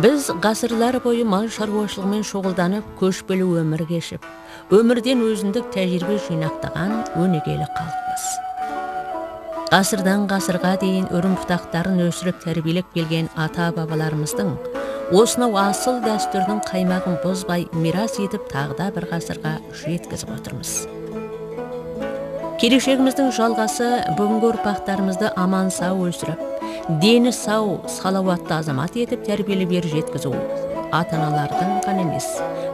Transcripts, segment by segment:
Біз ғасырлар бойы мал шаруашылығымен шұғылданып, көшпелі өмір кешіп, өмірден өзіндік тәжірибе жинақтаған өнегелі халықпыз. Ғасырдан ғасырға дейін өрім бұтақтарын өсіріп тәрбиелеп келген ата-бабаларымыздың осынау асыл дәстүрдің қаймағын бұзбай мирас етіп тағда бір ғасырға жеткізіп отырмыз. Келешегіміздің жалғасы бүгінгі ұрпақтарымызды аман сау өсіріп, дені сау, салауатты азамат етіп тәрбиелеп бері жеткізу ата-аналардың ғана емес,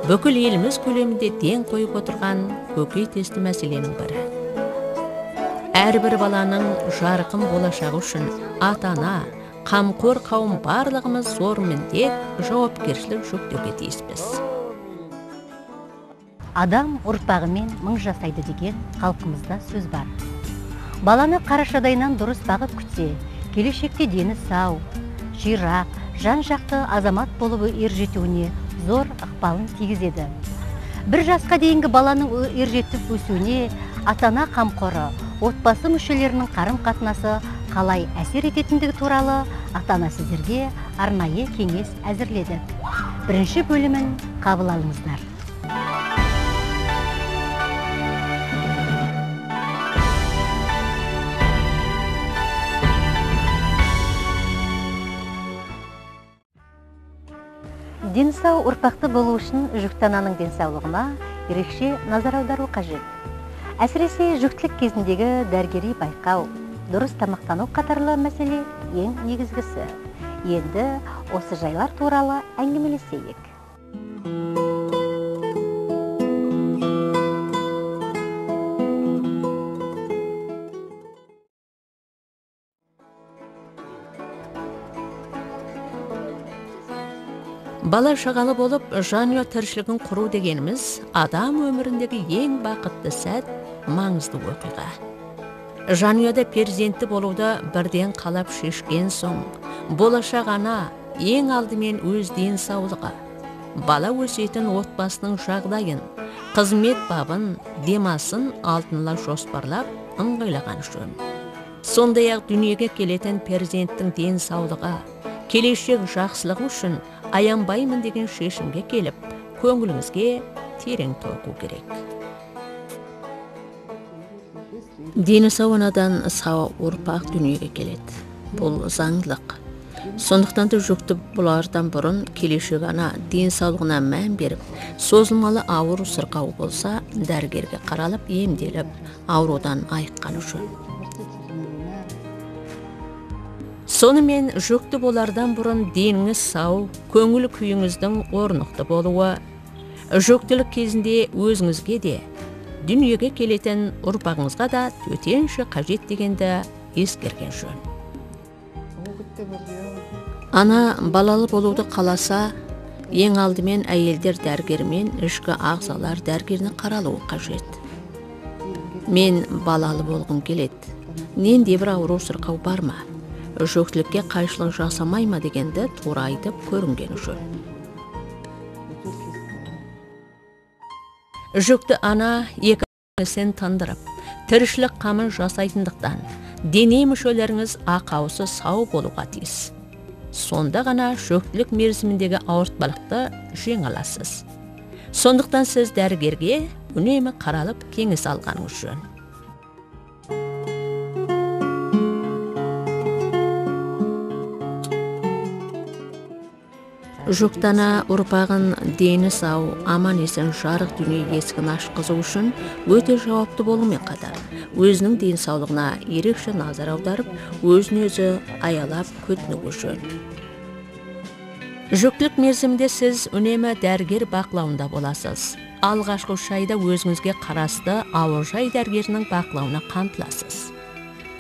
бүкіл еліміз көлемінде ден қойып отырған көкейтесті мәселенің бірі. Әрбір баланың жарқын болашағы үшін ата-ана, қамқор қауым барлығымыз зор міндет, жауапкершілік жүктеуге тиіспіз. Адам ұрпағымен мың жасайды деген халқымызда сөз бар. Баланы қарашадайынан дұрыс бағып күтсе, келешекте дені сау, жирақ, жан-жақты азамат болып ержетуіне зор ықпалын тигізеді. Бір жасқа дейінгі баланың ержетіп өсуіне ата-ана қамқоры, отбасы мүшелерінің қарым-қатынасы қалай әсер ететіндігі туралы ата-ана сіздерге арнайы кеңес әзірледі. Бірінші бөлімін қабыл алыңыздар. Дені сау ұрпақты болу үшін жүкті ананың денсаулығына ерекше назар аудару қажет. Әсіресе жүктілік кезіндегі дәрігери байқау, дұрыс тамақтану қатарлы мәселе ең негізгісі. Енді осы жайлар туралы әңгімелесейік. Бала шағалы болып, жанұя тіршілігін құру дегеніміз адам өміріндегі ең бақытты сәт, маңызды оқиға. Жанұяда перзентті болуды бірден қалап шешкен соң, болашақ ана ең алдымен өз денсаулығы, бала өсетін отбасының жағдайын, қызмет бабын, демасын алдын ала жоспарлап ыңғайлаған жөн. Сондай-ақ дүниеге келетін перзенттің денсаулығы, келешек жақсылығы үшін аянбаймын деген шешімге келіп, көңіліңізге терең тоқу керек. Дені сау анадан сау ұрпақ дүниеге келеді. Бұл заңдылық. Сондықтан да жүкті бұлардан бұрын келешек ана денсаулығына мән беріп, созылмалы ауыр сырқау болса, дәрігерге қаралып, емделіп, аурудан айыққаны жөн. Сонымен жүкті болардан бұрын деніңіз сау, көңіл күйіңіздің орнықты болуы, жүктілік кезінде өзіңізге де, дүниеге келетін ұрпағыңызға да төтенше қажет дегенді ескерген жөн. Ана балалы болуды қаласа, ең алдымен әйелдер дәрігермен ішкі ағзалар дәрігеріне қаралуы қажет. Мен балалы болғым келеді. Ненде бір ауру сырқау бар ма? Жүктілікке қайшылық жасамай ма дегенді тура айтып көрінген жөн. Жүкті ана екі ісін тындырып, тіршілік қамын жасайтындықтан, дене мүшелеріңіз ақаусы сау болуға тиіс. Сонда ғана жүктілік мерзіміндегі ауыртпалықты жеңе аласыз. Сондықтан сіз дәрігерге үнемі қаралып кеңес алғаныңыз жөн. Жүкті ана ұрпағын дені сау, аман есен жарық дүние есігін ашқызу үшін өте жауапты болумен қатар, өзінің денсаулығына ерекше назар аударып, өзін өзі аялап күтінуі жөн. Жүктілік мерзімінде сіз үнемі дәрігер бақылауында боласыз. Алғашқы 3 айда өзіңізге қарасты ауылжай дәрігерінің бақылауына қамтыласыз.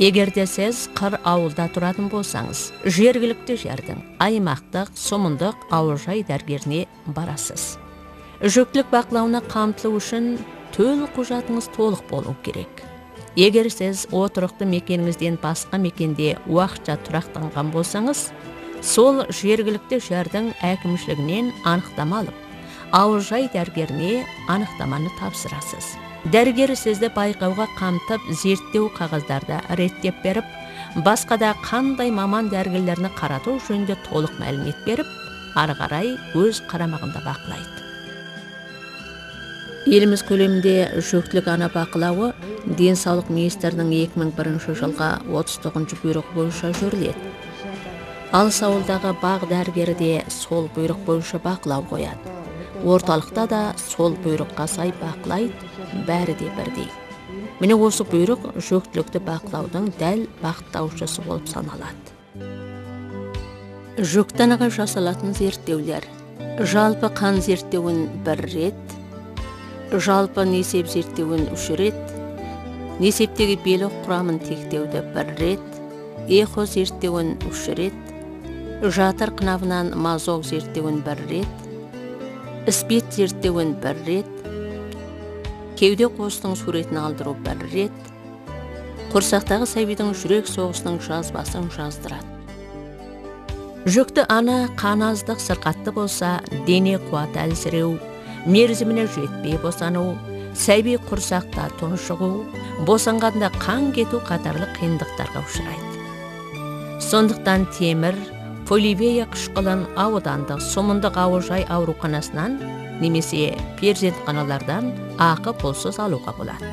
Егерде сіз қыр ауылда тұратын болсаңыз, жергілікті жердің аймақтық, сомындық ауылжай дәрігеріне барасыз. Жүктілік бақылауына қамтылу үшін төл құжатыңыз толық болу керек. Егер сіз отырықты мекеніңізден басқа мекенде уақытша тұрақтанған болсаңыз, сол жергілікті жердің әкімшілігінен анықтама алып, ауылжай дәрігеріне анықтаманы тапсырасыз. Дәрігер сізді байқауға қамтып, зерттеу қағаздарды реттеп беріп, басқада қандай маман дәрігерлеріне қарату жөнінде толық мәлімет беріп, ары қарай өз қарамағында бақылайды. Еліміз көлемінде жүктілік ана бақылауы денсаулық министрінің 2001 жылға 39 бұйрық бойынша жүріледі. Алыс ауылдағы бақ дәрігері де сол бұйрық бойынша бақылау қояды. Орталықта да сол бұйрыққа сай бақылайды, бәрі де бірдей. Міне осы бұйрық жүктілікті бақылаудың дәл бағыттаушысы болып саналады. Жүкті анаға жасалатын зерттеулер. Жалпы қан зерттеуін 1 рет, жалпы несеп зерттеуін 3 рет, несептегі белок құрамын тектеуді 1 рет, эхо зерттеуін 3 рет, жатыр қынавынан мазок зерттеуін 1 рет, іспет зерттеуін 1 рет, кеуде қуысының суретін алдыру 1 рет, құрсақтағы сәбидің жүрек соғысының жазбасын жаздырады. Жүкті ана қан аздық сырқатты болса, дене қуаты әлсіреу, мерзіміне жетпей босану, сәби құрсақта тұншығу, босанғанда қан кету қатарлы қиындықтарға ұшырайды. Сондықтан темір, Поливея қышқылын аудандық Сомындық ауылжай ауруханасынан немесе перзентханалардан ақы пұлсыз алуға болады.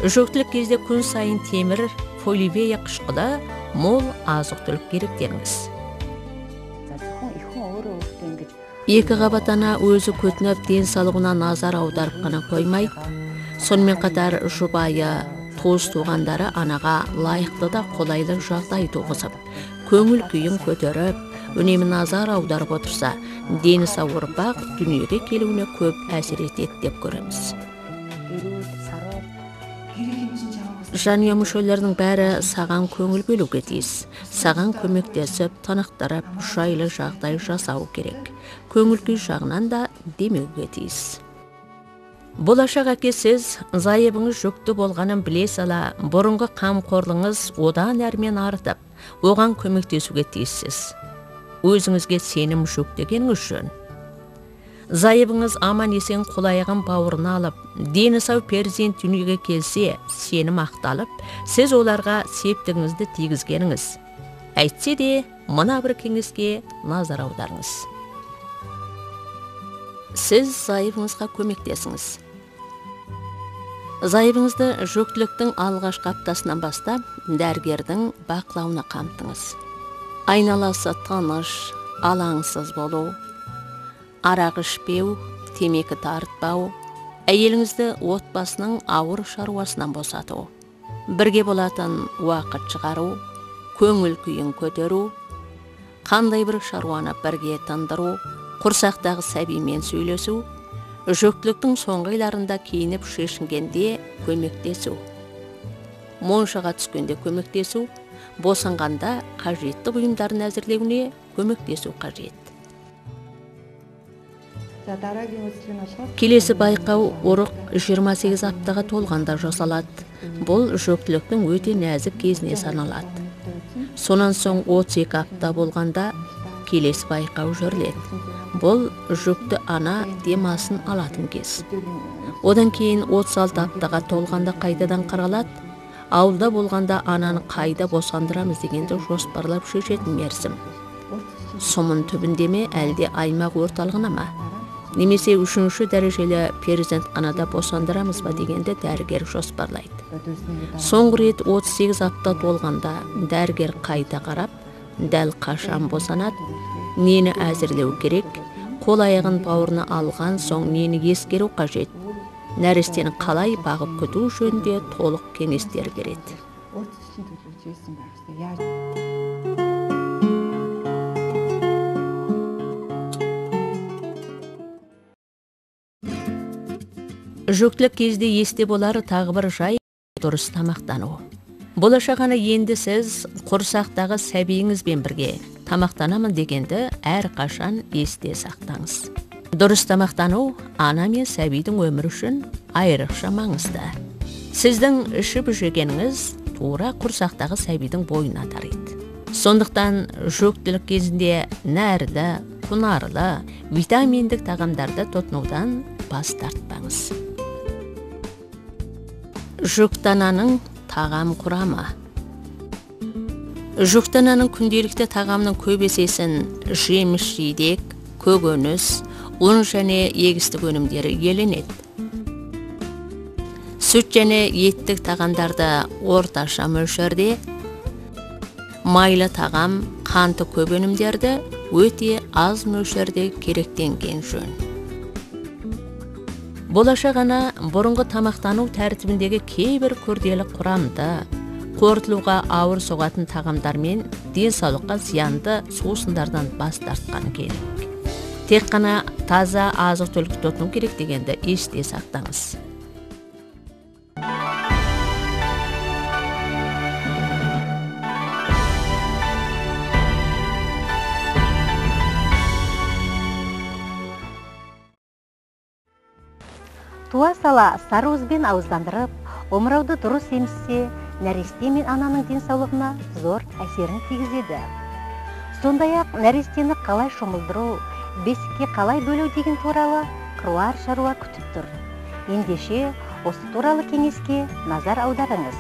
Жүктілік кезде күн сайын темір, Поливея қышқылы мол азық-түлік керектеріңіз. Екі қабат ана өзі көтініп денсаулығына назар аударып қана қоймайды. Сонымен қатар жұбайы, туыс туғандары анаға лайықты да қолайлы жағдай туғызып, көңіл күйін көтеріп, үнемі назар аударып отырса, дені сау ұрпақ дүниеге келуіне көп әсер етеді деп көреміз. Жанұя мүшелерінің бәрі саған көңіл бөлуге тиіс, саған көмектесіп, танықтырып, жайлы жағдай жасау керек. Көңіл күй жағынан да демеуге тиіс. Болашақ әке, сіз зайыбыңыз жүкті болғанын біле сала, бұрынғы қамқорлығыңыз одан әрмен артып, оған көмектесуге тиіссіз. Өзіңізге сенім жүктегеніңіз жөн. Зайыбыңыз аман есен қол-аяғын бауырына алып, дені сау перзент дүниеге келсе, сенім ақталып, сіз оларға септігіңізді тигізгеніңіз. Әйтсе де, мына бір кеңеске назар аударыңыз. Сіз зайыбыңызға көмектесіңіз. Зайыбыңызды жүктіліктің алғашқы аптасынан бастап дәрігердің бақылауына қамтыңыз. Айналасы тыныш, алаңсыз болу, арақ ішпеу, темекі тартпау, әйеліңізді отбасының ауыр шаруасынан босату, бірге болатын уақыт шығару, көңіл күйін көтеру, қандай бір шаруаны бірге тындыру, құрсақтағы сәбимен сөйлесу, жүктіліктің соңғы айларында киініп шешінгенде көмектесу, моншаға түскенде көмектесу, босанғанда қажетті бұйымдарын әзірлеуіне көмектесу қажет. Келесі байқау ұрық 28 аптаға толғанда жасалады. Бұл жүктіліктің өте нәзік кезіне саналады. Сонан соң 32 апта болғанда келесі байқау жүріледі. Бұл жүкті ана демасын алатын кез. Одан кейін 36 аптаға толғанда қайтадан қаралады. Ауылда болғанда ананы қайда босандырамыз дегенді жоспарлап шешетін мерзім. Сомын түбінде ме, әлде аймақ орталығына ма? Немесе 3-ші дәрежелі перзентханада босандырамыз ба дегенді дәрігер жоспарлайды. Соңғы рет 38 апта толғанда дәрігер қайта қарап, дәл қашан босанады, нені әзірлеу керек, қол-аяғын бауырына алған соң нені ескеру қажет, нәрестені қалай бағып күту жөнінде толық кеңестер береді. Жүктілік кезде есте болары тағы бір жай дұрыс тамақтану. Болашақ ана енді сіз құрсақтағы сәбиіңізбен бірге тамақтанамын дегенді әр қашан есте сақтаңыз. Дұрыс тамақтану ана мен сәбидің өмірі үшін айрықша маңызды. Сіздің ішіп жегеніңіз тура құрсақтағы сәбидің бойына тарайды. Сондықтан жүктілік кезінде нәрді, құнарлы, витаминдік тағамдарды тұтынудан бас тартпаңыз. Жүкті ананың тағам құрамы. Жүкті ананың күнделікті тағамның көбесесін жеміс жидек, көкөніс, ұн және егістік өнімдері иеленеді. Сүт және еттік тағамдарды орташа мөлшерде, майлы тағам, қанты көп өнімдерді өте аз мөлшерде керектенген жөн. Болашақ ана бұрынғы тамақтану тәртібіндегі кейбір күрделі құрамды, қорытылуға ауыр соғатын тағамдармен денсаулыққа зиянды сусындардан бас тартқан керек. Тек қана таза азық-түлік тұтыну керек дегенді есте сақтаңыз. Туа сала сары уызбен ауыздандырып, омырауды дұрыс емізсе, нәресте мен ананың денсаулығына зор әсерін тигізеді. Сондай-ақ нәрестені қалай шомылдыру, бесікке қалай бөлу деген туралы қыруар шаруа күтіп тұр. Ендеше осы туралы кеңеске назар аударыңыз.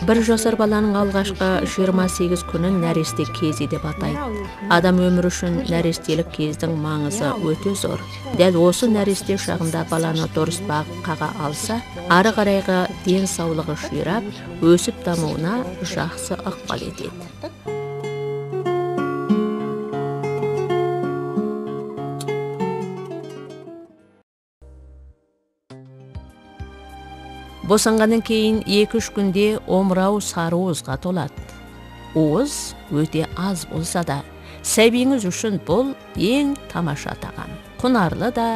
1 жасар баланың алғашқы 28 күнін нәресте кезі деп атайды. Адам өмірі үшін нәрестелік кездің маңызы өте зор. Дәл осы нәресте шағында баланы дұрыс бағытқа алса, ары қарайғы денсаулығы ширап, өсіп дамуына жақсы ықпал етеді. Босанғаннан кейін 2-3 күнде омырау сары уызға толады. Уыз өте аз болса да, сәбиіңіз үшін бұл ең тамаша тағам. Құнарлы да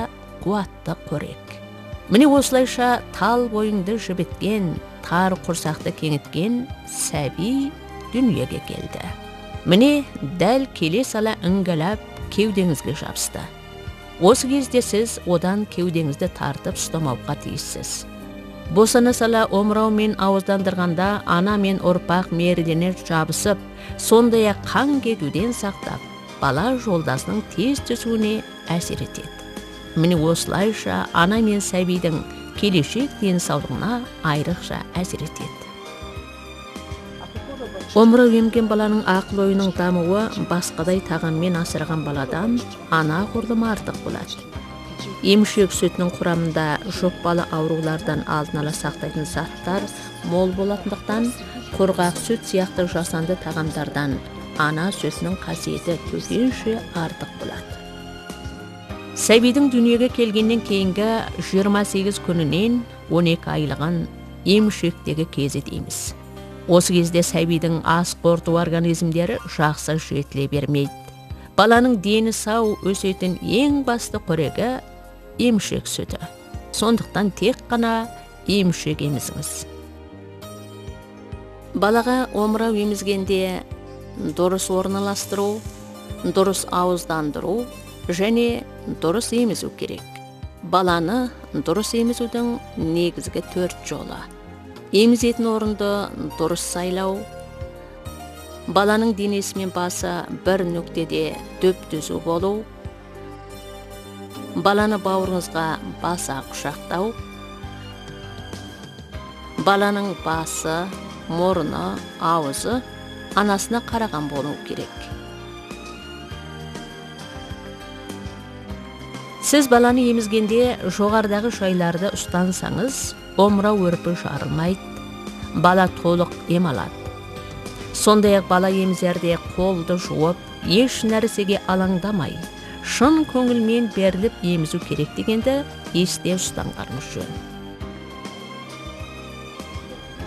қуатты қорек. Міне осылайша тал бойыңды жібіткен, тар құрсақты кеңіткен сәби дүниеге келді. Міне дәл келе сала іңгәләп кеудеңізге жабысты. Осы кезде сіз одан кеудеңізді тартып ұстамауға тиіссіз. Босана сала омырау мен ауыздандырғанда ана мен ұрпақ меридіне жабысып, сондай-ақ қан кетуден сақтап, бала жолдасының тез түсуіне әсер етеді. Міне осылайша ана мен сәбидің келешек денсаулығына айрықша әсер етеді. Омырау емген баланың ақыл ойының дамуы басқадай тағаммен асыраған баладан ана құрдымы артық болады. Емшек сүтінің құрамында жұқпалы аурулардан алдын ала сақтайтын заттар мол болатындықтан, құрғақ сүт сияқты жасанды тағамдардан ана сүтінің қасиеті төтенше артық болады. Сәбидің дүниеге келгеннен кейінгі 28 күнінен 12 айлығын емшектегі кезі дейміз. Осы кезде сәбидің ас қорыту организмдері жақсы жетіле бермейді. Баланың дені сау өсетін ең басты қорегі емшек сүті. Сондықтан тек қана емшек емізіңіз. Балаға омырау емізгенде дұрыс орналастыру, дұрыс ауыздандыру және дұрыс емізу керек. Баланы дұрыс емізудің негізгі 4 жолы. Емізетін орынды дұрыс сайлау, баланың денесі мен басы бір нүктеде дөп-түзу болу, баланы бауырыңызға баса құшақтау, баланың басы, мұрны, ауызы анасына қараған болу керек. Сіз баланы емізгенде жоғарыдағы жайларды ұстансаңыз, омырау өрпі жарылмайды, бала толық ем алады. Сондай-ақ бала емізерде қолды жуып, еш нәрсеге алаңдамай, шын көңілмен беріліп емізу керек дегенді есте ұстанғанымыз жөн.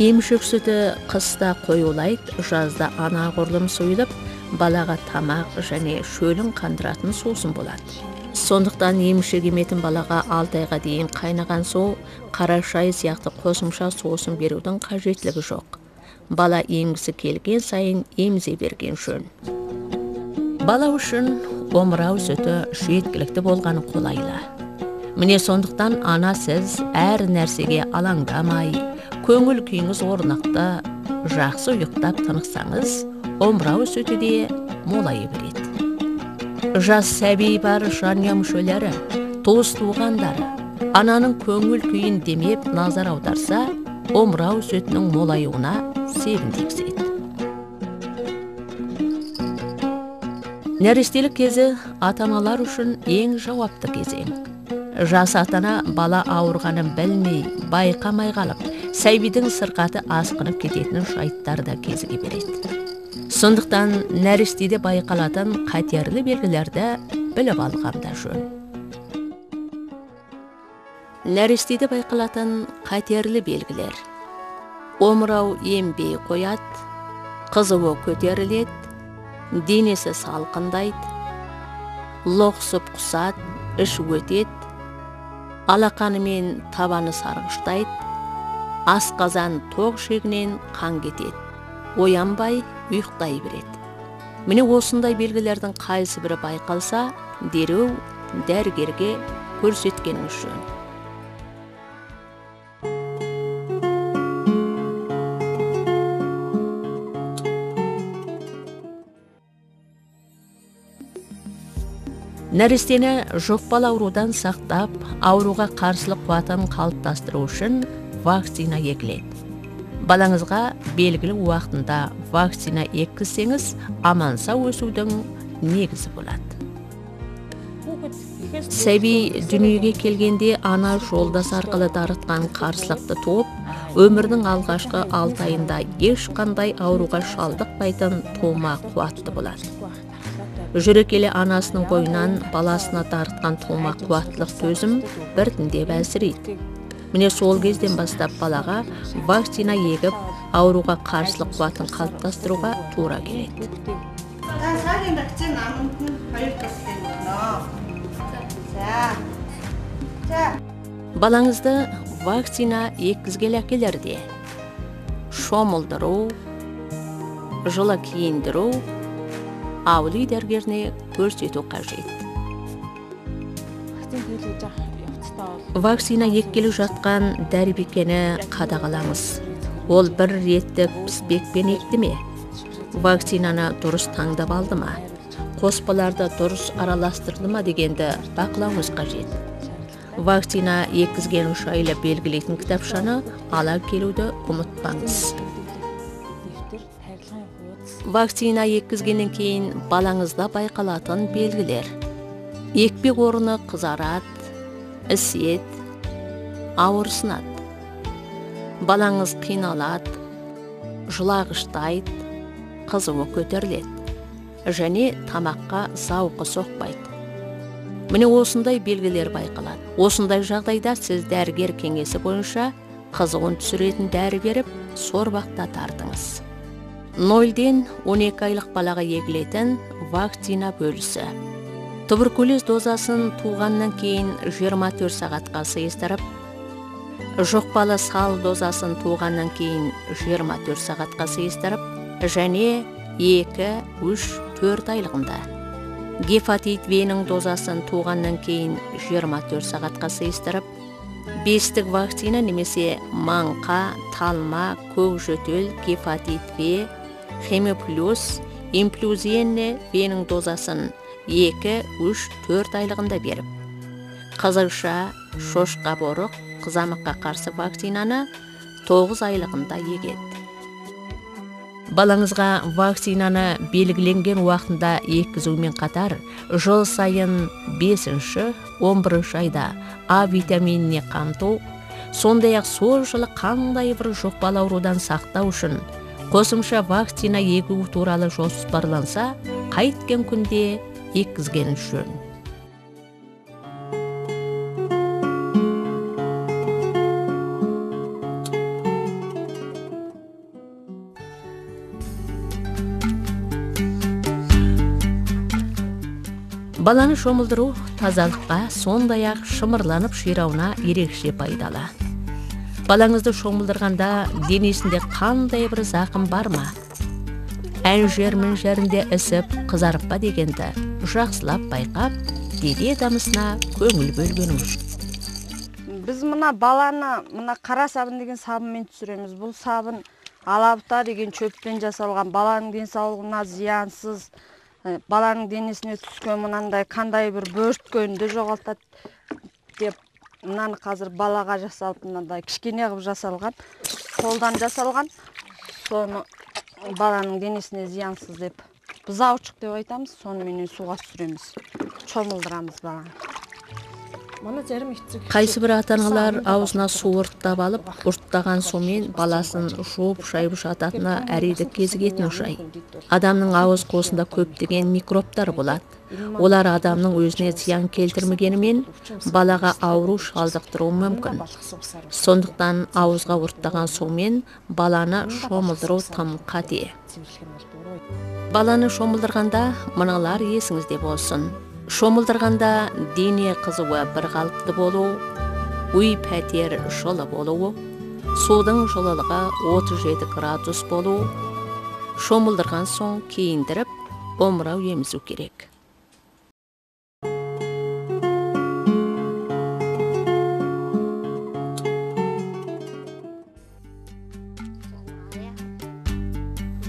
Емшек сүті қыста қоюлайды, жазда ана құрылым сұйылып, балаға тамақ және шөлін қандыратын сусын болады. Сондықтан емшек еметін балаға 6 айға дейін қайнаған су, қара шай сияқты қосымша сусын берудің қажеттілігі жоқ. Бала емгісі келген сайын емізе берген жөн. Бала үшін омырау сүті жеткілікті болғаны қолайлы. Міне сондықтан ана сіз әр нәрсеге алаңдамай, көңіл күйіңіз орнықты, жақсы ұйықтап тынықсаңыз, омырау сүті де молайы береді. Жас сәби бар жанұя мүшелері, туыс туғандары, ананың көңіл күйін демеп назар аударса, омырау сүтінің молаюына себін тигізеді. Нәрестелік кезі ата-аналар үшін ең жауапты кезең. Жас ата-ана бала ауырғанын білмей, байқамай қалып, сәбидің сырқаты асқынып кететін жайттар да кезіге береді. Сондықтан нәрестеде байқалатын қатерлі белгілерді біліп алғанда жөн. Нәрестеде байқалатын қатерлі белгілер: омырау ембей қояды, қызуы көтеріледі, денесі салқындайды, лоқсып құсады, іш өтеді, алақанымен табаны сарғыштайды, асқазан тоқ шегінен қан кетеді, оянбай ұйықтай береді. Міне осындай белгілердің қайсы бірі байқалса, дереу дәрігерге көрсеткеніңіз жөн. Нәрестені жұқпалы аурудан сақтап, ауруға қарсылық қуатын қалыптастыру үшін вакцина егіледі. Балаңызға белгілі уақытында вакцина еккізсеңіз, аман-сау өсудің негізі болады. Сәби дүниеге келгенде ана жолдас арқылы дарытқан қарсылықты туып, өмірдің алғашқы 6 айында ешқандай ауруға шалдықпайтын тума қуатты болады. Жүрекелі анасының бойынан баласына дарытқан тума қуаттылық төзім біртіндеп әлсірейді. Міне сол кезден бастап балаға вакцина егіп, ауруға қарсылық қуатын қалыптастыруға тура келеді. Балаңызды вакцина еккізгелі әкелерде шомылдыру, жылы киіндіру, ауыл дәрігеріне көрсету қажет. Вакцина еккелі жатқан дәрібекені қадағалаңыз. Ол бір реттік піспекпен екті ме? Вакцинаны дұрыс таңдап алды ма? Қоспаларды дұрыс араластырды ма дегенді бақылауыңыз қажет. Вакцина еккізген жайлы белгілейтін кітапшаны ала келуді ұмытпаңыз. Вакцина еккізгеннен кейін балаңызда байқалатын белгілер: екпе орны қызарады, ісет, ауырсынады. Балаңыз қиналады, жылағыштайды, қызуы көтеріледі және тамаққа зауқы соқпайды. Міне осындай белгілер байқалады. Осындай жағдайда сіз дәрігер кеңесі бойынша қызуын түсіретін дәрі беріп, сорбақта тартыңыз. 0-ден 12 айлық балаға егілетін вакцина бөлісі. Туберкулез дозасын туғаннан кейін 24 сағатқа сыйыстырып, жұқпалы сал дозасын туғаннан кейін 24 сағатқа сыйыстырып, және 2-3-4 айлығында. Гепатит В-ның дозасын туғаннан кейін 24 сағатқа сыйыстырып, 5-тік вакцина немесе маңқа, талма, көкжөтел, гепатит В, хемоплюс, имплюзиенне В-ның дозасын 2-3-4 айлығында беріп, қызылша, шошқа борық, қызамыққа қарсы вакцинаны 9 айлығында егеді. Балаңызға вакцинаны белгіленген уақытында еккізумен қатар, жыл сайын 5-11 айда А витаминіне қамту, сондай-ақ сол жылы қандай бір жұқпалы аурудан сақтау үшін қосымша вакцина егу туралы жоспарланса, қайткен күнде еккізген жөн. Баланы шомылдыру тазалыққа, сондай-ақ шымырланып ширауына ерекше пайдалы. Балаңызды шомылдырғанда денесінде қандай бір зақым бар ма? Ән жермен жерінде ісіп, қызарып па дегенді жақсылап байқап, дене дамысына көңіл бөлгеніңіз. Біз мына баланы қара сабын деген сабынмен түсіреміз. Бұл сабын алабұта деген шөппен жасалған, баланың денсаулығына зиянсыз, баланың денесіне түскен мынандай қандай бір бөрткенді жоғалтады деп, мынаны қазір балаға жасалып, мынандай кішкене қылып жасалған, қолдан жасалған, соны баланың денесіне зиянсыз деп бұзаучық деп айтамыз, соныменен суға түсіреміз, шомылдырамыз баланы. Қайсы бір ата-аналар аузына су ұрттап алып, ұрттаған сумен баласын жуып шайып жататына әриді кезігетін ұшай. Адамның ауыз қуысында көптеген микробтар болады. Олар адамның өзіне зиян келтірмегенімен балаға ауру шалдықтыруы мүмкін. Сондықтан ауызға ұрттаған сумен баланы шомылдыру тым қате. Баланы шомылдырғанда мыналар есіңізде болсын. Шомылдырғанда дене қызуы бір қалыпты болу, үй пәтер жылы болуы, судың жылылығы 37 градус болу, шомылдырған соң киіндіріп, омырау емізу керек.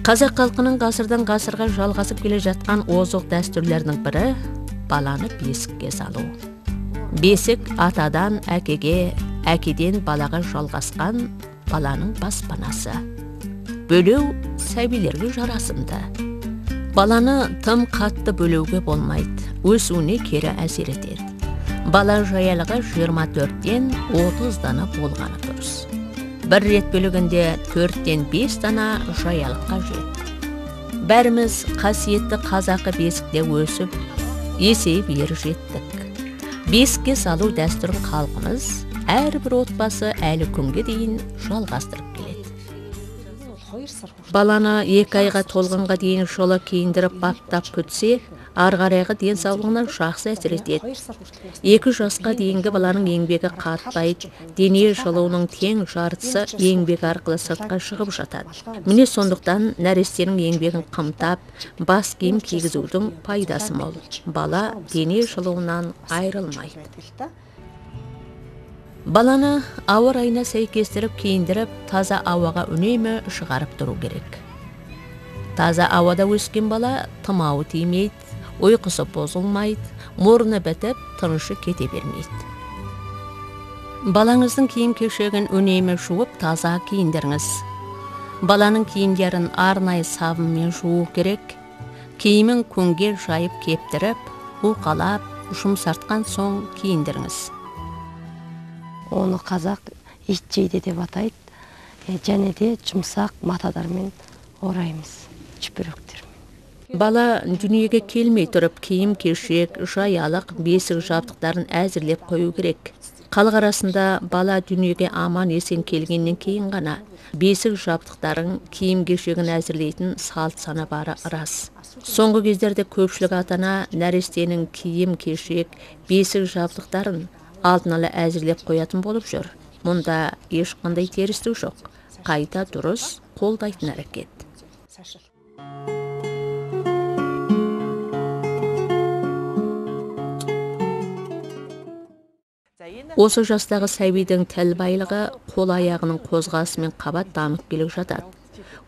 Қазақ халқының ғасырдан ғасырға жалғасып келе жатқан озық дәстүрлерінің бірі баланы бесікке салу. Бесік атадан әкеге, әкеден балаға жалғасқан баланың баспанасы. Бөлеу сәбилерге жарасымды. Баланы тым қатты бөлеуге болмайды, өсуіне кері әсер етеді. Бала жаялығы 24-тен 30 дана болғаны дұрыс. Бір рет бөлігінде 4-тен 5 дана жаялыққа жет. Бәріміз қасиетті қазақы бесікте өсіп, есейіп ер жеттік. Бесікке салу дәстүрін халқымыз әрбір отбасы әлі күнге дейін жалғастырып келеді. Баланы 2 айға толғанға дейін жылы киіндіріп баптап күтсе, арғарайғы денсаулығына жақсы әсер етеді. 2 жасқа дейінгі баланың еңбегі қатпайды, дене жылуының тең жартысы еңбек арқылы сыртқа шығып жатады. Міне сондықтан нәрестенің еңбегін қымтап, бас киім кигізудің пайдасы мол. Бала дене жылуынан айрылмайды. Баланы ауа райына сәйкестіріп киіндіріп, таза ауаға үнемі шығарып тұру керек. Таза ауада өскен бала тұмауы тимейді, ұйқысы бұзылмайды, мұрны бітіп, тынышы кете бермейді. Балаңыздың киім-кешегін үнемі жуып, таза киіндіріңіз. Баланың киімдерін арнайы сабынмен жуу керек. Киімін күнге жайып кептіріп, уқалап, жұмсартқан соң киіндіріңіз. Оны қазақ ит жейде деп атайды. Және де жұмсақ матадармен ораймыз, чүпіректермен. Бала дүниеге келмей тұрып, киім-кешек, жаялық, бесік жабдықтарын әзірлеп қою керек. Халық арасында бала дүниеге аман есен келгеннен кейін ғана бесік жабдықтарын, киім-кешегін әзірлейтін салт сана бары рас. Соңғы кездерде көпшілік ата-ана нәрестенің киім-кешек, бесік жабдықтарын алдын ала әзірлеп қоятын болып жүр. Мұнда ешқандай терістік жоқ. Қайта дұрыс қолдайтын әрекет. Осы жастағы сәбидің тіл байлығы қол аяғының қозғасымен қабат дамып келіп жатады.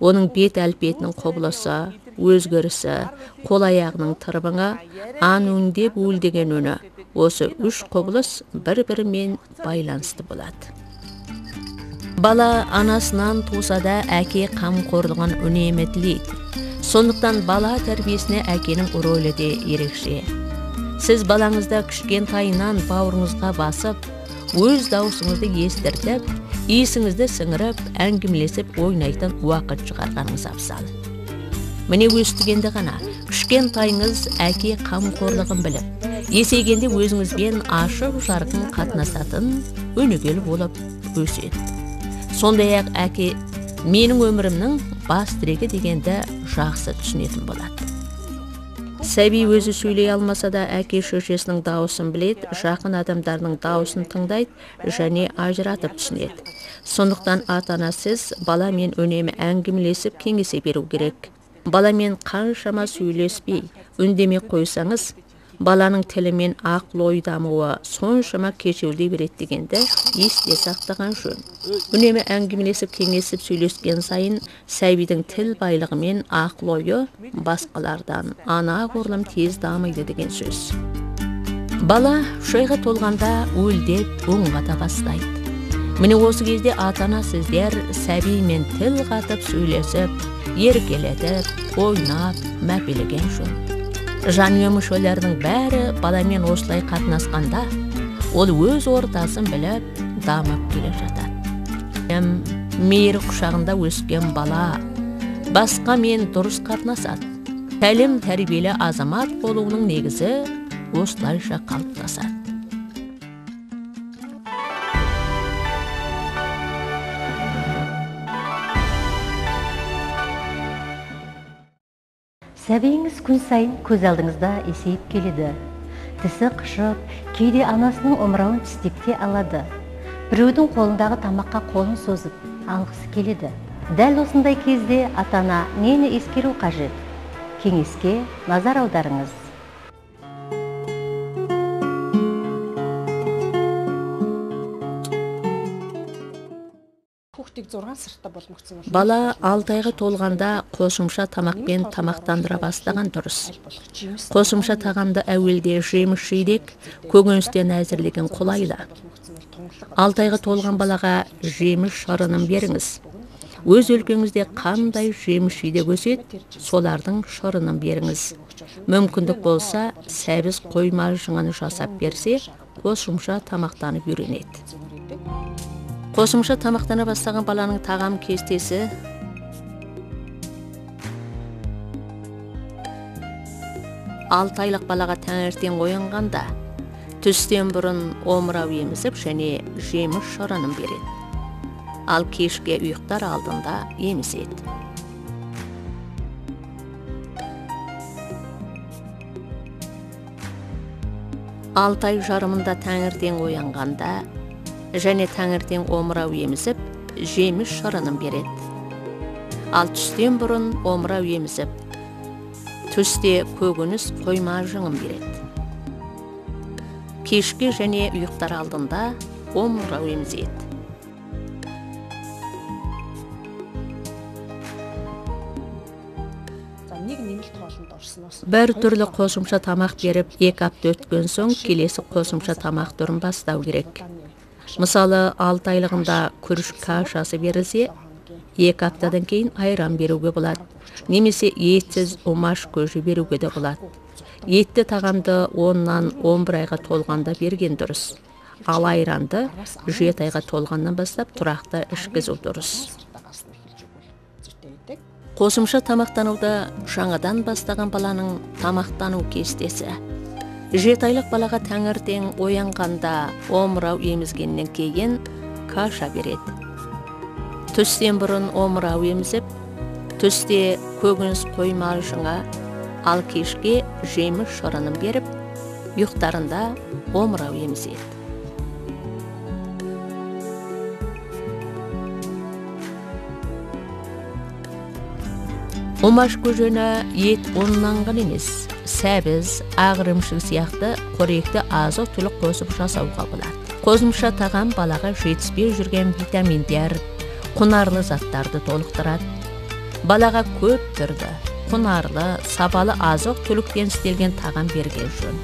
Оның бет әлпетінің құбылысы, өзгерісі, қол аяғының тырбыңы, ан өңдеп өлдеген үні, осы 3 құбылыс бір-бірімен байланысты болады. Бала анасынан туса да әке қамқорлығын үнемі тілейді. Сондықтан бала тәрбиесіне әкенің рөлі де ерекше. Сіз балаңызды кішкентайынан бауырыңызға басып, өз даусыңызды естіртіп, есіңізді сіңіріп, әңгімелесіп ойнайтын уақыт шығарғаныңыз абзал. Міне өстігенде ғана кішкентайыңыз әке қамқорлығын біліп, есейгенде өзіңізбен ашық жарқын қатынасатын өнегелі болып өседі. Сондай-ақ әке менің өмірімнің бас тірегі дегенді жақсы түсінетін болады. Сәби өзі сөйлей алмаса да әке шешесінің дауысын біледі, жақын адамдарының дауысын тыңдайды және ажыратып түсінеді. Сондықтан ата-ана сіз баламен үнемі әңгімелесіп кеңесе беру керек. Баламен қаншама сөйлеспей, үндемей қойсаңыз, баланың тілімен ақыл-ой дамуы соншама кешеуілдей береді дегенді есте сақтаған жөн. Үнемі әңгімелесіп кеңесіп сөйлескен сайын сәбидің тіл байлығы мен ақыл-ойы басқалардан анағұрлым тез дамиды деген сөз. Бала шайға толғанда өлдеп өң қата бастайды. Міне осы кезде ата-ана сіздер сәбимен тіл қатып сөйлесіп, еркелетіп, ойнап, мәпелеген жөн. Жанұя мүшелерінің бәрі баламен осылай қатынасқанда, ол өз ортасын біліп, дамып келе жатады. Мейір құшағында өскен бала, басқа мен дұрыс қатынасады. Тәлім тәрбиелі азамат болуының негізі осылайша қалыптасады. Сәбиіңіз күн сайын көз алдыңызда есейіп келеді. Тісі қышып, кейде анасының омырауын тістекте алады. Біреудің қолындағы тамаққа қолын созып, алғысы келеді. Дәл осындай кезде ата-ана нені ескеру қажет? Кеңеске назар аударыңыз. Бала 6 айға толғанда қосымша тамақпен тамақтандыра бастаған дұрыс. Қосымша тағамды әуелде жеміс жидек, көкөністен әзірлеген қолайлы. 6 айға толған балаға жеміс шырынын беріңіз. Өз өлкеңізде қандай жеміс жидек өседі, солардың шырынын беріңіз. Мүмкіндік болса, сәбіз қойма жыңаны жасап берсе, қосымша тамақтанып үйренеді. Қосымша тамақтана бастаған баланың тағам кестесі 6 айлық балаға таңертең оянғанда түстен бұрын омырау емізіп және жеміс шырынын береді. Ал кешке ұйықтар алдында емізеді. Алты ай жарымында таңертең оянғанда және таңертең омырау емізіп, жеміс шырынын береді. Ал түстен бұрын омырау емізіп, түсте көкөніс қойма жыңын береді. Кешке және ұйықтар алдында омырау емізеді. Бір түрлі қосымша тамақ беріп, 2 апта өткен соң келесі қосымша тамақ түрін бастау керек. Мысалы, 6 айлығында күріш кашасы берілсе, 2 аптадан кейін айран беруге болады. Немесе етсіз омаш көжі беруге де болады. Етті тағамды 10-нан 11 айға толғанда берген дұрыс. Ал айранды 7 айға толғаннан бастап тұрақты ішкізу дұрыс. Қосымша тамақтануды жаңадан бастаған баланың тамақтану кестесі. 7 айлық балаға таңертең оянғанда омырау емізгеннен кейін каша береді. Түстен бұрын омырау емізіп, түсте көкөніс қойма жыңа, ал кешке жеміс шырынын беріп, ұйықтарында омырау емізеді. Омаш көжені ет ұннанған емес, сәбіз, ағырымшық сияқты қоректі азық-түлік қосып жасауға болады. Қосымша тағам балаға жетіспей жүрген витаминдер, құнарлы заттарды толықтырады. Балаға көп түрді, құнарлы, сапалы азық-түліктен істелген тағам берген жөн.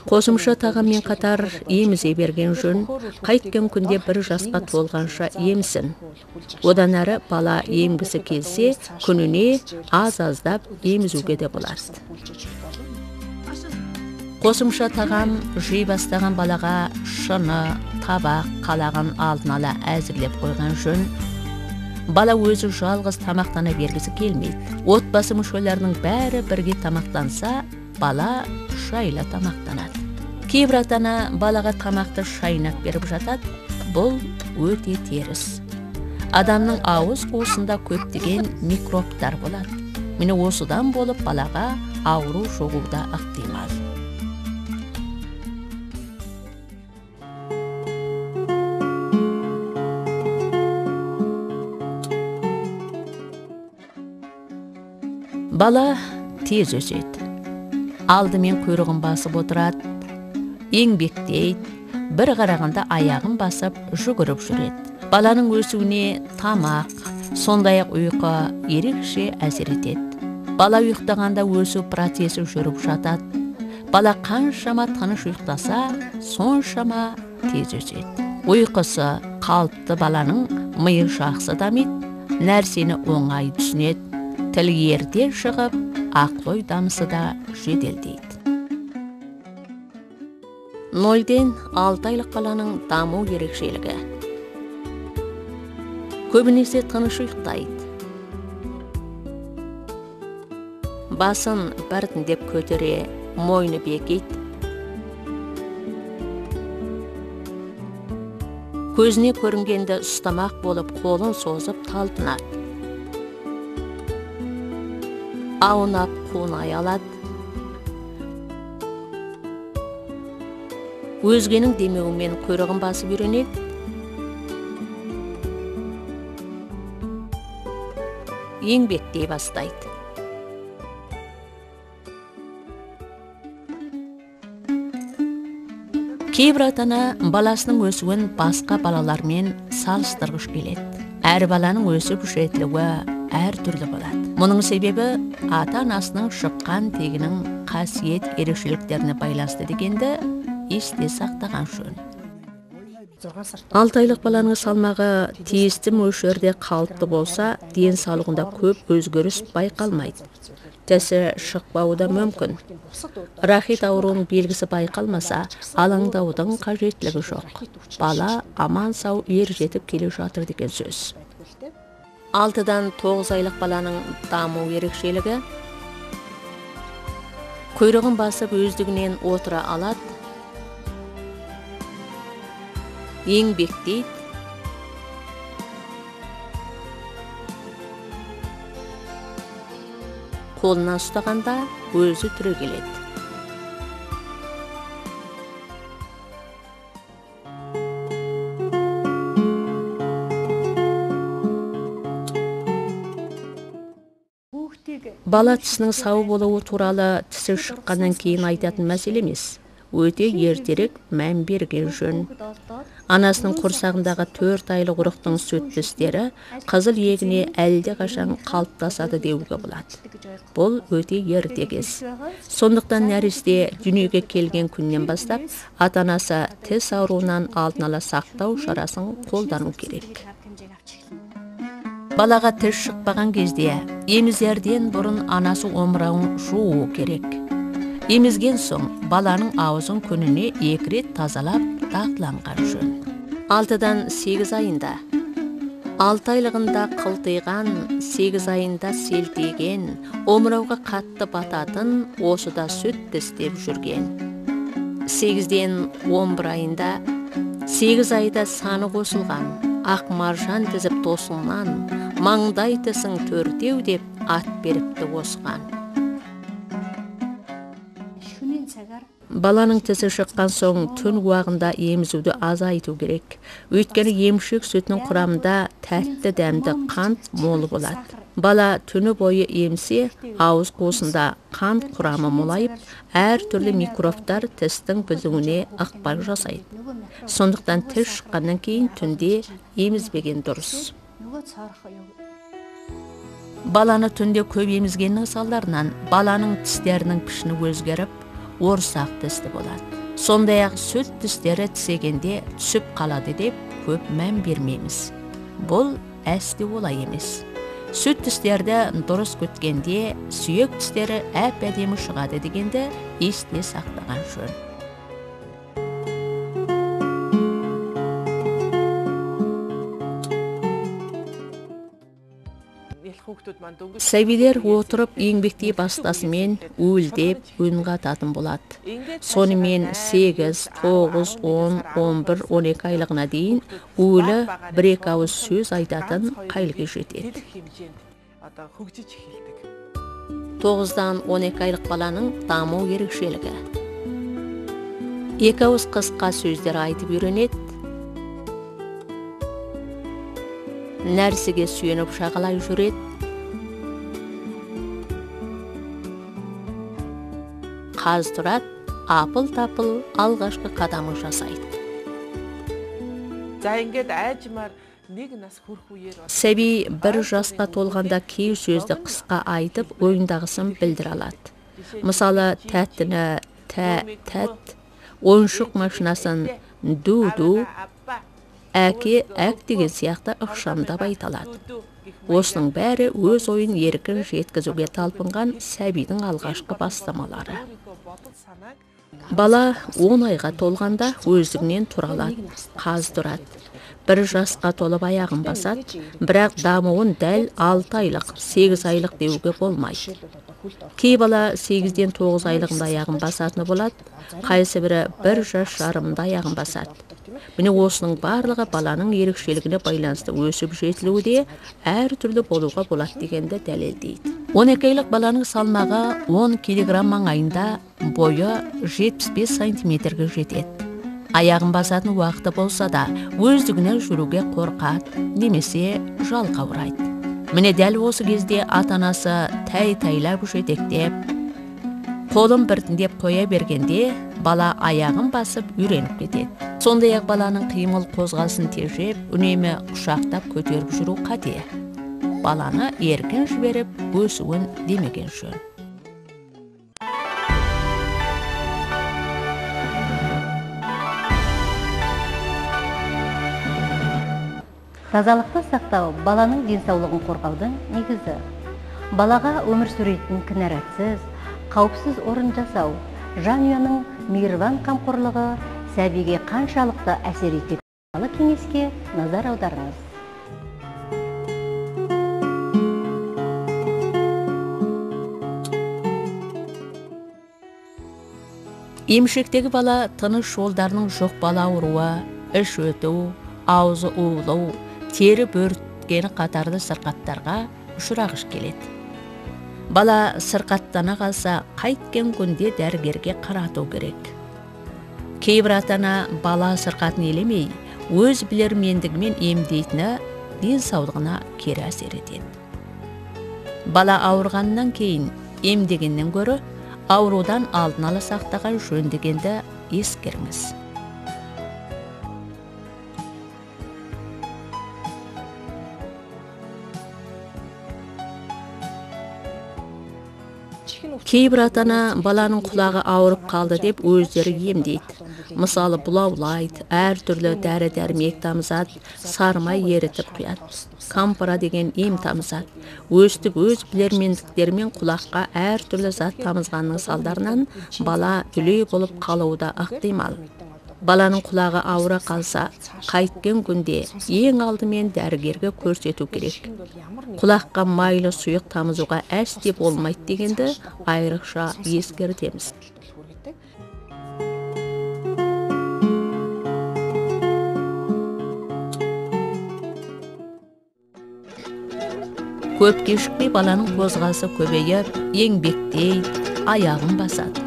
Қосымша тағаммен қатар емізе берген жөн, қайткен күнде 1 жасқа толғанша емсін. Одан әрі бала емгісі келсе, күніне аз-аздап емізуге де болады. Қосымша тағам жей бастаған балаға шыны, табақ, қалаған алдын ала әзірлеп қойған жөн. Бала өзі жалғыз тамақтана бергісі келмейді. Отбасы мүшелерінің бәрі бірге тамақтанса, бала шайлы тамақтанады. Кейбір ата-ана балаға тамақты шайнап беріп жатады. Бұл өте теріс. Адамның ауыз қуысында көптеген микробтар болады. Міне осыдан болып балаға ауру жұғуда ықтимал. Бала тез өседі. Алдымен құйрығын басып отырады, еңбектейді, бір қарағанда аяғын басып жүгіріп жүреді. Баланың өсуіне тамақ, сондай-ақ ұйқы ерекше әсер етеді. Бала ұйықтағанда өсу процесі жүріп жатады. Бала қаншама тыныш ұйықтаса, соншама тез өседі. Ұйқысы қалыпты баланың миы жақсы дамиды, нәрсені оңай түсінеді, тіл ерте шығып, ақыл-ой дамысы да жеделдейді. 0-ден 6 айлық баланың даму ерекшелігі. Көбінесе тыныш ұйықтайды. Басын біртіндеп көтере, мойны бекейді. Көзіне көрінгенді ұстамақ болып қолын созып талпынады. Аунап қунай алады. Өзгенің демеуімен құйрығын басып үйренеді. Еңбектей бастайды. Кейбір ата-ана баласының өсуін басқа балалармен салыстырғыш келеді. Әр баланың өсіп жетілуі әр түрлі болады. Мұның себебі ата-анасының шыққан тегінің қасиет ерекшеліктеріне байланысты дегенді есте сақтаған жөн. 6 айлық баланың салмағы тиісті мөлшерде қалыпты болса, денсаулығында көп өзгеріс байқалмайды. Тісі шықпауы да мүмкін. Рахит ауруының белгісі байқалмаса, алаңдаудың қажеттілігі жоқ. Бала аман сау ер жетіп келе жатыр деген сөз. 6-дан 9 айлық баланың даму ерекшелігі. Құйрығын басып өздігінен отыра алады. Еңбектейді. Қолынан ұстағанда өзі түрегеледі. Бала тісінің сау болуы туралы тісі шыққаннан кейін айтатын мәселе емес. Өте ертерек мән берген жөн. Анасының құрсағындағы 4 айлық ұрықтың сүт тістері қызыл егіне әлде қашан қалыптасады деуге болады. Бұл өте ерте кез. Сондықтан нәресте дүниеге келген күннен бастап, ата-анасы тіс ауруынан алдын ала сақтау шарасын қолдану керек. Балаға тіс шықпаған кезде емізерден бұрын анасы омырауын жуу керек. Емізген соң баланың аузын күніне 2 рет тазалап дағдыланған жөн. 6-дан 8 айында, 6 айлығында қылтиған, 8 айында селтиген, омырауға қатты бататын, осыда сүт тістеп жүрген. 8-ден 11 айында, 8 айда саны қосылған, ақ маржан тізіп тосылған, маңдай тісің 4-еу деп ат беріпті осыған. Баланың тісі шыққан соң түн уағында емізуді азайту керек. Өйткені емшек сүтінің құрамында тәтті дәмді қант молы болады. Бала түні бойы емсе, ауыз қуысында қант құрамы молайып, әр түрлі микробтар тістің бұзуіне ықпал жасайды. Сондықтан тіс шыққаннан кейін түнде емізбеген дұрыс. Баланы түнде көп емізгеннің салдарынан баланың тістерінің пішіні өзгеріп, орсақ тісті болады. Сондай-ақ сүт тістері тісегенде түсіп қалады деп көп мән бермейміз. Бұл әсте олай емес. Сүт тістерді дұрыс күткенде сүйек тістері әп-әдемі шығады дегенді есте сақтаған жөн. Сәбилер отырып еңбектей бастасымен өлдеп үн қататын болады. Сонымен 8, 9, 10, 11, 12 айлығына дейін өлі 1-2 ауыз сөз айтатын қайлығы жетеді. 9-дан 12 айлық баланың даму ерекшелігі. 2 ауыз қысқа сөздер айтып үйренеді. Нәрсеге сүйеніп шағалай жүреді. Қаз тұрады, апыл-тапыл алғашқы қадамы жасайды. Сәби 1 жасқа толғанда кей сөзді қысқа айтып, ойындағысын білдір алады. Мысалы, тәттіні тәт, ойыншық машинасын ду-ду, әке әк деген сияқты ықшамдап айталады. Осының бәрі өз ойын еркін жеткізуге талпынған сәбидің алғашқы бастамалары. Бала 10 айға толғанда өздігінен тұралады, қаз тұрады. 1 жасқа толып аяғын басады, бірақ дамуын дәл 6 айлық, 8 айлық деуге болмайды. Кей бала 8-ден 9 айлығында аяғын басатыны болады, қайсы бірі 1 жас жарымында аяғын басады. Міне осының барлығы баланың ерекшелігіне байланысты өсіп жетілуі де әр түрлі болуға болады дегенді дәлелдейді. 12 айлық баланың салмағы 10 килограмм маңайында, бойы 75 сантиметрге жетеді. Аяғын басатын уақыты болса да, өздігіне жүруге қорқады, немесе жалқаурайды. Міне дәл осы кезде ата-анасы тәй-тәйлап жетектеп, қолын біртіндеп қоя бергенде, бала аяғын басып үйреніп кетеді. Сондай-ақ баланың қимыл қозғалысын тежеп, үнемі құшақтап көтеріп жүру қате. Баланы еркін жіберіп, өсуін демеген жөн. Тазалықты сақтау баланың денсаулығын қорғаудың негізі. Балаға өмір сүретін кінәратсыз, қауіпсіз орын жасау, жанұяның мейірбан қамқорлығы сәбиге қаншалықты әсер етеді туралы кеңеске назар аударыңыз. Емшектегі бала тыныс жолдарының жұқпалы ауруы, іш өту, аузы уылу, тері бөрткені қатарлы сырқаттарға ұшырағыш келеді. Бала сырқаттана қалса, қайткен күнде дәрігерге қарату керек. Кейбір ата-ана бала сырқатын елемей, өз білермендігімен емдейтіні денсаулығына кері әсер етеді. Бала ауырғаннан кейін емдегеннен гөрі аурудан алдын ала сақтаған жөн дегенді ескеріңіз. Кейбір ата-ана баланың құлағы ауырып қалды деп өздері емдейді. Мысалы бұлаулайды, әр түрлі дәрі-дәрмек тамызады, сармай ерітіп құяды. Кампара деген ем тамызады. Өстіп өз білермендіктермен құлаққа әр түрлі зат тамызғанның салдарынан бала дүлей болып қалуы да ықтимал. Баланың құлағы ауыра қалса, қайткен күнде ең алдымен дәрігерге көрсету керек. Құлаққа майлы сұйық тамызуға әсте болмайды дегенді айрықша ескертеміз. Көп кешікпей баланың қозғалысы көбейіп, еңбектейді, аяғын басады.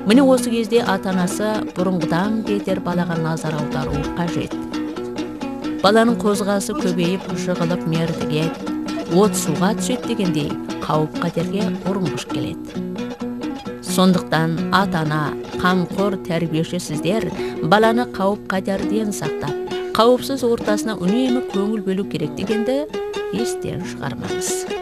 Міне осы кезде ата-анасы бұрынғыдан бетер балаға назар аударуы қажет. Баланың қозғалысы көбейіп, жығылып мердігеді, от суға түседі дегендей қауіп-қатерге ұрынғыш келеді. Сондықтан ата-ана, қамқор тәрбиеші сіздер баланы қауіп-қатерден сақтап, қауіпсіз ортасына үнемі көңіл бөлу керек дегенді естен шығармаңыз.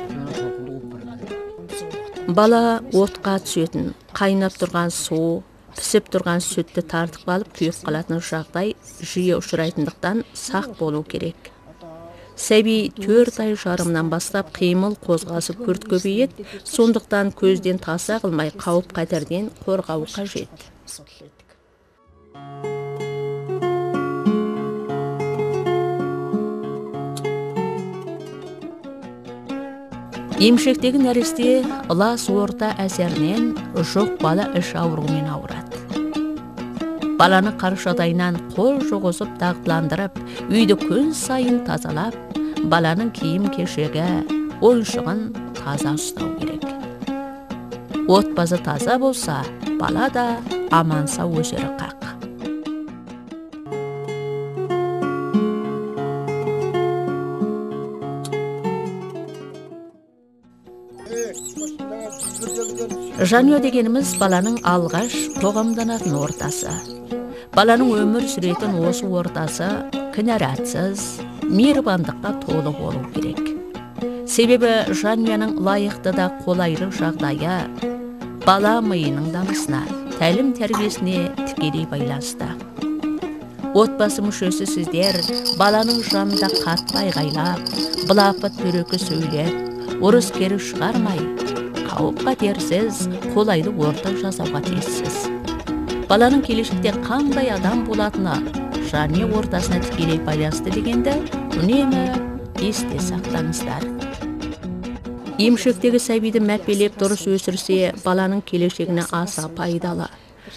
Бала отқа түсетін, қайнап тұрған су, пісіп тұрған сүтті тартып алып күйіп қалатын жағдай жиі ұшырайтындықтан сақ болу керек. Сәби 4 ай жарымнан бастап қимыл қозғалысы күрт көбейеді, сондықтан көзден таса қылмай қауіп-қатерден қорғау қажет. Емшектегі нәресте лас орта әсерінен жұқпалы іш ауруымен ауырады. Баланы қаршадайынан қол жұғызып дағдыландырып, үйді күн сайын тазалап, баланың киім кешегі, ойыншығын таза ұстау керек. Отбасы таза болса, бала да аман сау өсері қақ. Жанұя дегеніміз баланың алғаш қоғамданатын ортасы. Баланың өмір сүретін осы ортасы кінәратсыз, мейірбандыққа толы болу керек. Себебі жанұяның лайықты да қолайлы жағдайы бала миының дамысына, тәлім тәрбиесіне тікелей байланысты. Отбасы мүшесі сіздер баланың жанында қатты айғайлап, былапыт төрөкі сөйлеп, ұрыс керіс шығармай, қауіп қатерсіз қолайлы орта жасауға тиіссіз. Баланың келешекте қандай адам болатыны жанұя ортасына тікелей байланысты дегенді үнемі есте сақтаңыздар. Емшектегі сәбиді мәпелеп дұрыс өсірсе, баланың келешегіне аса пайдалы.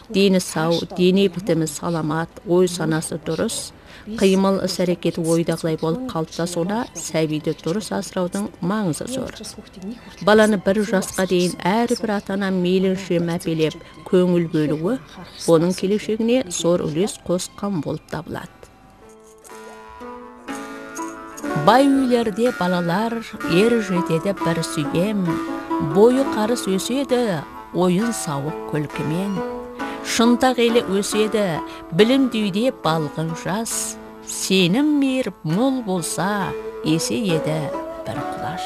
Дені сау, дене бітімі саламат, ой санасы дұрыс, қимыл іс-әрекеті ойдағылай болып қалыптасуына сәбиді дұрыс асыраудың маңызы зор. Баланы 1 жасқа дейін әрбір ата-ана мейлінше мәпелеп, көңіл бөлуі, оның келешегіне зор үлес қосқан болып табылады. Бай үйлерде балалар ер жетеді бір сүйем, бойы қарыс өседі, ойын сауық күлкімен. Шынтақ елі өседі, білім дүйде балғын жас, сенім мейір мол болса, есе еді бір құлаш.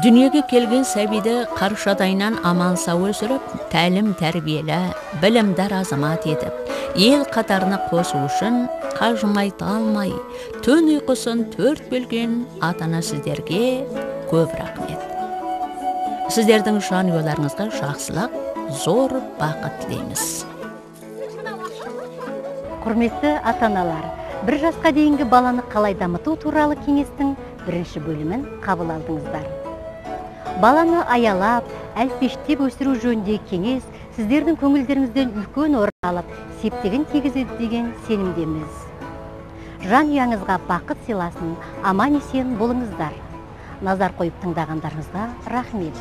Дүниеге келген сәбиді қаршадайынан аман сау өсіріп, тәлім тәрбиелі, білімдар азамат етіп, ел қатарына қосу үшін қажымай талмай, түн ұйқысын 4 бөлген ата-ана сіздерге көп рахмет. Сіздердің жанұяларыңызға жақсылық, зор бақыт тілейміз. Құрметті ата-аналар, 1 жасқа дейінгі баланы қалай дамыту туралы кеңестің 1-ші бөлімін қабыл алдыңыздар. Баланы аялап, әлпештеп өсіру жөніндегі кеңес сіздердің көңілдеріңізден үлкен орын алып, септігін тигізеді деген сенімдеміз. Жанұяңызға бақыт сыйласын, аман есен болыңыздар. Назар қойып тыңдағандарыңызға рахмет.